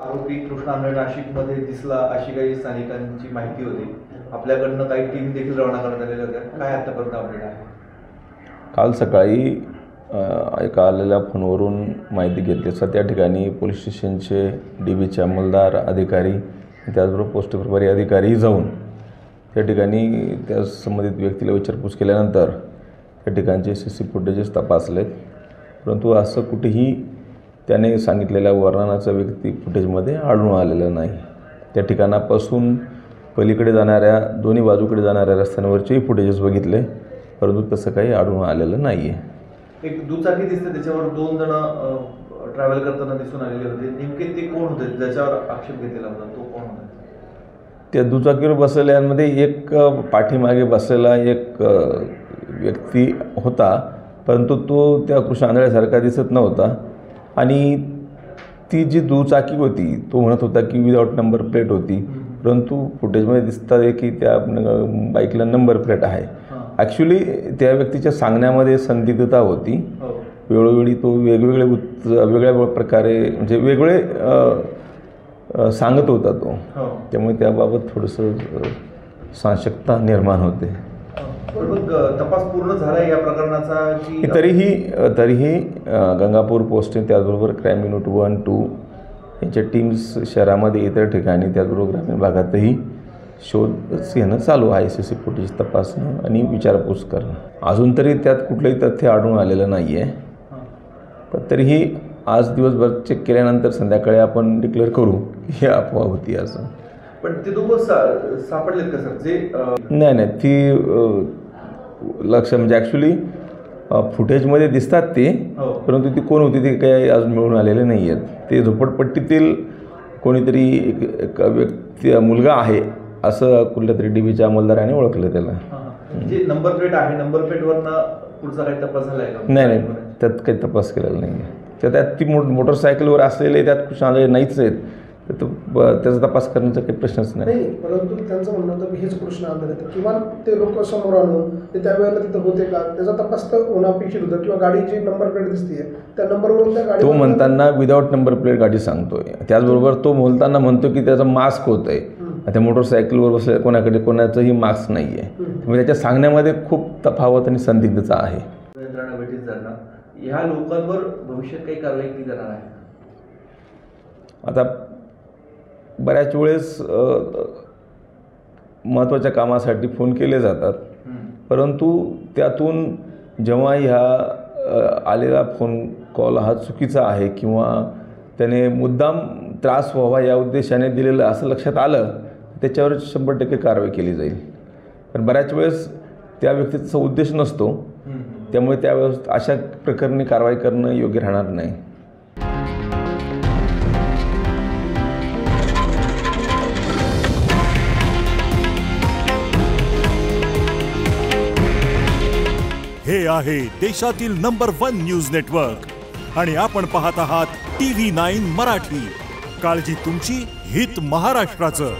आरोपी कृष्णा आंधळे नाशिकमध्ये दिसला अशी काही स्थानिकांची माहिती होती। आपल्याकडनं काही टीम देखील रवाना करण्यात आलेल्या होत्या। काय आतापर्यंत अपडेट आहे? काल सकाळी एका आलेल्या फोनवरून माहिती घेतली असता त्या ठिकाणी पोलीस स्टेशनचे डीबीचे अंमलदार अधिकारी त्याचबरोबर पोस्ट प्रभारी अधिकारी जाऊन त्या ठिकाणी त्या संबंधित व्यक्तीला विचारपूस केल्यानंतर त्या ठिकाणचे CC फुटेजेस तपासलेत, परंतु असं कुठेही त्याने सांगितलेल्या वर्णनाचा व्यक्ती फुटेजमध्ये आढळून आलेला नाही। त्या ठिकाणापासून पलीकडे जाणाऱ्या दोन्ही बाजूकडे जाणाऱ्या रस्त्यांवरचे फुटेजेस बघितले, परंतु तसं काही आढळून आलेलं नाही आहे। एक दुचाकी दिसते, त्याच्यावर 2 जण ट्रॅव्हल करताना दिसून आलेले होते। नेमके ते कोण होते ज्याच्यावर आक्षेप घेतलेला होता? तो कोण होता? त्या दुचाकीवर बसलेल्यांमध्ये एक पाठीमागे बसलेला एक व्यक्ती होता, परंतु तो त्या कृष्णा आंधळेसारखा दिसत नव्हता आणि ती जी दुचाकी होती तो म्हणत होता की विदाउट नंबर प्लेट होती, परंतु फुटेजमध्ये दिसतात आहे की त्या बाईकला नंबर प्लेट आहे। ॲक्च्युली त्या व्यक्तीच्या सांगण्यामध्ये संदिग्धता होती। वेळोवेळी तो वेगवेगळ्या प्रकारे म्हणजे वेगळे सांगत होता तो, त्यामुळे त्याबाबत थोडंसं साशंकता निर्माण होते। तपास पूर्ण झाला या प्रकरणाचा की तरीही गंगापूर पोस्टिंग त्याचबरोबर क्राईम युनिट 1, 2 यांच्या टीम्स शहरामध्ये इतर ठिकाणी त्याचबरोबर ग्रामीण भागातही शोध घेणं चालू आहे। CC फुटेज तपासणं आणि विचारपूस करणं। अजून तरी त्यात कुठलंही तथ्य आढळून आलेलं नाही आहे, पण तरीही आज दिवसभर चेक केल्यानंतर संध्याकाळी आपण डिक्लेअर करू ही अफवा होती असं। पण ते दोघं सापडलेत का सर? जे नाही ती लक्ष म्हणजे ॲक्च्युली फुटेजमध्ये दिसतात ते, परंतु ती कोण होती ते काही अजून मिळून आलेले नाही आहेत। ते झोपडपट्टीतील कोणीतरी एक व्यक्ती मुलगा आहे असं कुठल्या तरी डीबीच्या अंमलदाराने ओळखलं त्याला। जे नंबर प्लेट आहे, नंबर प्लेटवरनं पुढचा काही तपास झाला आहे का? नाही त्यात काही तपास केलेला नाही आहे। त्यात ती मोटरसायकलवर असलेले त्यात कृष्णा आंधळे नाहीच आहेत, तर त्याचा तपास करण्याचा काही प्रश्नच नाही। परंतु त्यांचं म्हणणं होतं हेच कृष्णा आंधळे तर किंवा ते लोक समोर आणून ते त्यावेळेला तिथं होते का त्याचा तपास तर होणं अपेक्षित होतं, किंवा गाडीची नंबर प्लेट दिसते त्या नंबरवरून त्या गाडी तो म्हणताना विदाउट नंबर प्लेट गाडी सांगतोय, त्याचबरोबर तो बोलताना म्हणतो की त्याचा मास्क होत आहे। त्या मोटरसायकलवर बसले कोणाचंही मास्क नाही आहे, त्यामुळे त्याच्या सांगण्यामध्ये खूप तफावत आणि संदिग्धता आहे। ह्या लोकांवर भविष्यात काही कारवाई केली जाणार आहे? आता बऱ्याच वेळेस महत्त्वाच्या कामासाठी फोन केले जातात, परंतु त्यातून जेव्हा ह्या आलेला फोन कॉल हा चुकीचा आहे किंवा त्याने मुद्दाम त्रास व्हावा या उद्देशाने दिलेलं असं लक्षात आलं, त्याच्यावर 100% कारवाई केली जाईल। पण बऱ्याच वेळेस त्या व्यक्तीचा उद्देश नसतो, त्यामुळे त्यावेळेस अशा प्रकरणी कारवाई करणं योग्य राहणार नाही। हे आहे देशातील नंबर 1 न्यूज नेटवर्क आणि आपण पाहत आहात TV9 मराठी। काळजी तुमची, हित महाराष्ट्राचं।